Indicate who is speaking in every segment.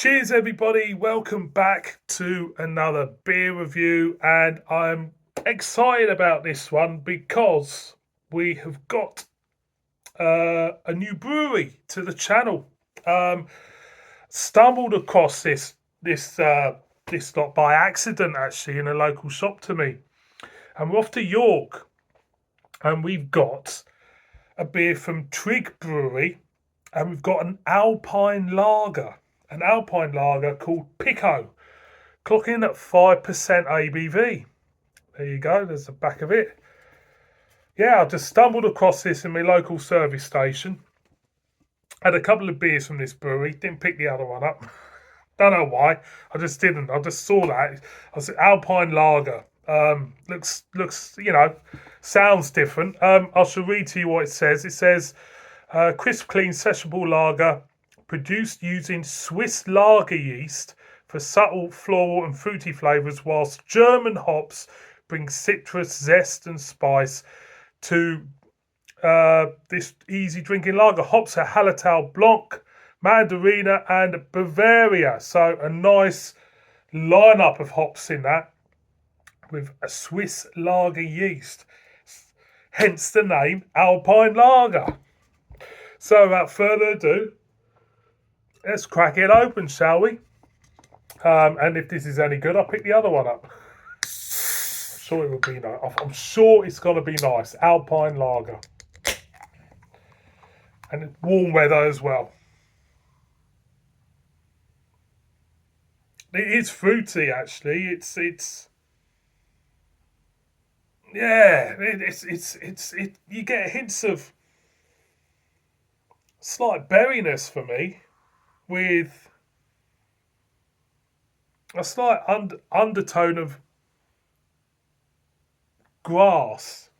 Speaker 1: Cheers, everybody. Welcome back to another beer review. And I'm excited about this one because we have got a new brewery to the channel. Um, Stumbled across this lot by accident, actually, in a local shop to me. And we're off to York, and we've got a beer from Trig Brewery, and we've got an Alpine lager called Picco, clocking at 5% ABV. There you go, there's the back of it. Yeah, I just stumbled across this in my local service station. Had a couple of beers from this brewery, didn't pick the other one up. Don't know why. I just didn't. I just saw that. I said Alpine Lager. Looks, sounds different. I shall read to you what it says. It says, crisp, clean, sessionable lager produced using Swiss lager yeast for subtle floral and fruity flavours, whilst German hops bring citrus, zest, and spice to this easy drinking lager. Hops are Hallertau Blanc, Mandarina, and Bavaria. So a nice lineup of hops in that with a Swiss lager yeast. Hence the name Alpine Lager. So without further ado, let's crack it open, shall we? And if this is any good, I'll pick the other one up. I'm sure it will be nice. I'm sure it's going to be nice. Alpine Lager. And it's warm weather as well. It is fruity, actually. It's yeah. You get hints of slight berryness for me, with a slight undertone of grass.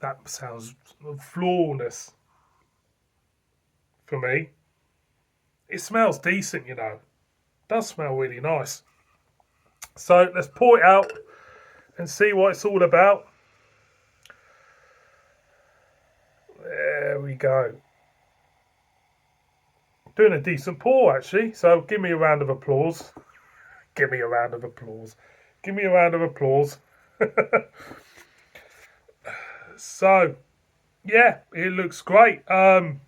Speaker 1: That sounds floralness for me. It smells decent, does smell really nice. So let's pour it out and see what it's all about. There we go. Doing a decent pour, actually. So give me a round of applause. Give me a round of applause. Give me a round of applause. So, yeah, it looks great. Got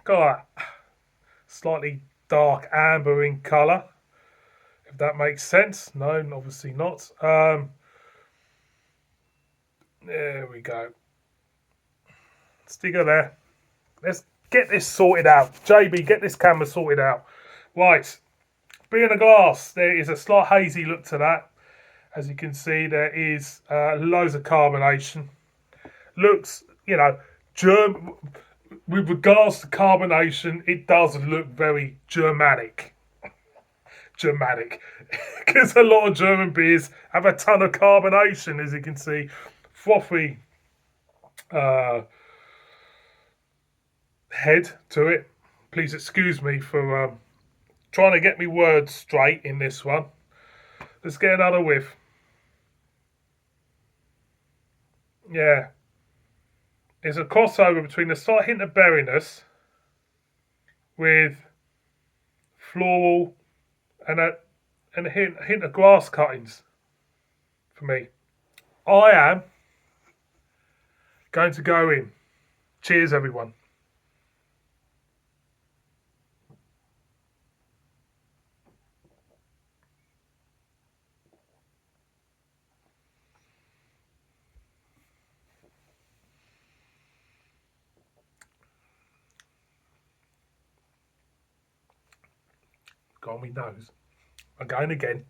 Speaker 1: a slightly dark amber in colour, if that makes sense. No, obviously not. There we go. Stick her there. Let's get this sorted out. JB, get this camera sorted out. Right, beer in a glass. There is a slight hazy look to that. As you can see, there is loads of carbonation. Looks, German. With regards to carbonation, it does look very Germanic. Germanic. Because a lot of German beers have a ton of carbonation, as you can see. Frothy head to it. Please excuse me for trying to get me words straight in this one. Let's get another whiff. Yeah. It's a crossover between a slight hint of berryness with floral and a hint of grass cuttings for me. I am going to go in. Cheers, everyone. Got on my nose. I'm going again.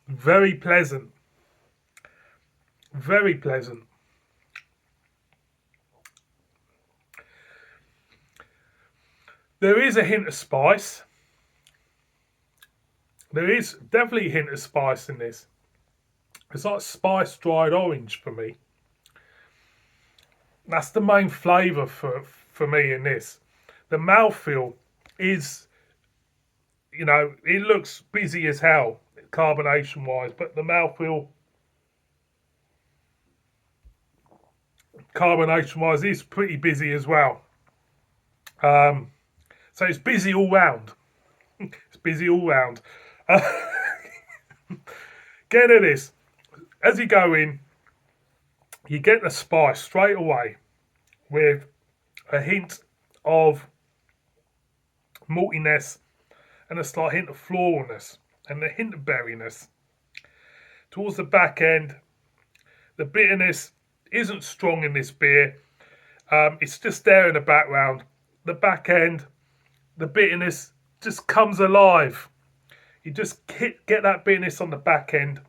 Speaker 1: Very pleasant. Very pleasant. There is a hint of spice. There is definitely a hint of spice in this. It's like spiced dried orange for me. That's the main flavour for me in this. The mouthfeel is, it looks busy as hell, carbonation wise, but the mouthfeel carbonation wise, is pretty busy as well. So it's busy all round. It's busy all round. Get at this. As you go in, you get the spice straight away with a hint of maltiness and a slight hint of floralness and a hint of berryness. Towards the back end, the bitterness isn't strong in this beer. It's just there in the background. The back end, the bitterness just comes alive. You just get that bitterness on the back end,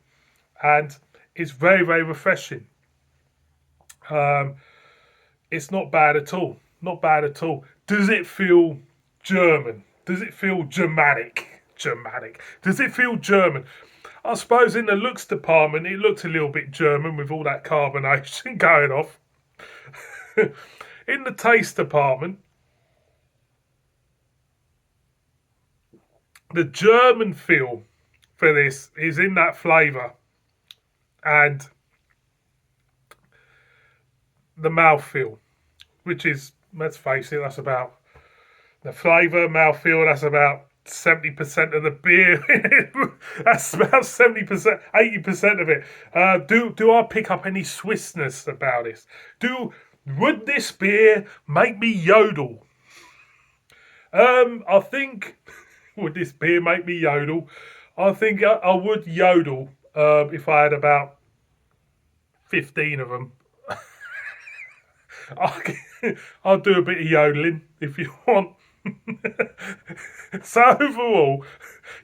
Speaker 1: and it's very, very refreshing. It's not bad at all. Not bad at all. Does it feel German? Does it feel Germanic? Does it feel German? I suppose in the looks department, it looked a little bit German with all that carbonation going off. In the taste department, the German feel for this is in that flavour and the mouthfeel, which is, let's face it, that's about the flavour, mouthfeel, that's about 70% of the beer. That's about 70%, 80% of it. Do I pick up any Swissness about this? Would this beer make me yodel? I think, would this beer make me yodel? I think I would yodel if I had about 15 of them. I'll do a bit of yodeling if you want. So overall,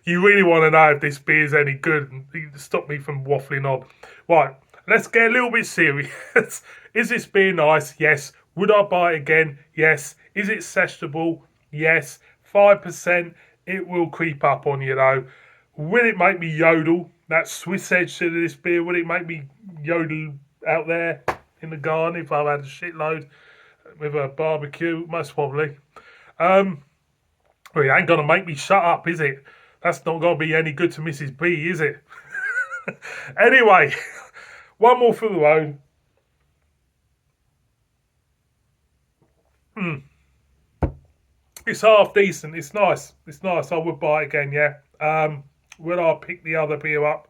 Speaker 1: you really want to know if this beer is any good and stop me from waffling on. Right, let's get a little bit serious. Is this beer nice? Yes. Would I buy it again? Yes. Is it sessionable? Yes. 5%, it will creep up on you though. Will it make me yodel? That Swiss edge to this beer, will it make me yodel out there in the garden if I've had a shitload with a barbecue? Most probably. Well, it ain't going to make me shut up, is it? That's not going to be any good to Mrs. B, is it? Anyway, one more for the road. It's half decent. It's nice. It's nice. I would buy it again, yeah. Would I pick the other beer up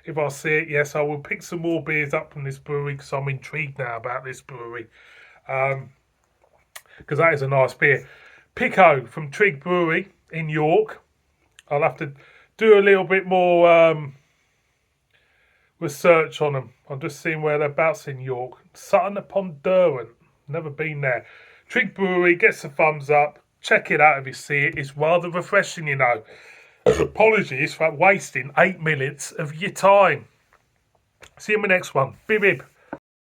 Speaker 1: if I see it? Yes, I will pick some more beers up from this brewery because I'm intrigued now about this brewery. Because that is a nice beer. Picco from Trig Brewery in York. I'll have to do a little bit more research on them. I'm just seeing where they're about in York. Sutton upon Derwent. Never been there. Trig Brewery gets a thumbs up. Check it out if you see it. It's rather refreshing, you know. Apologies for wasting 8 minutes of your time. See you in my next one. Bib bib.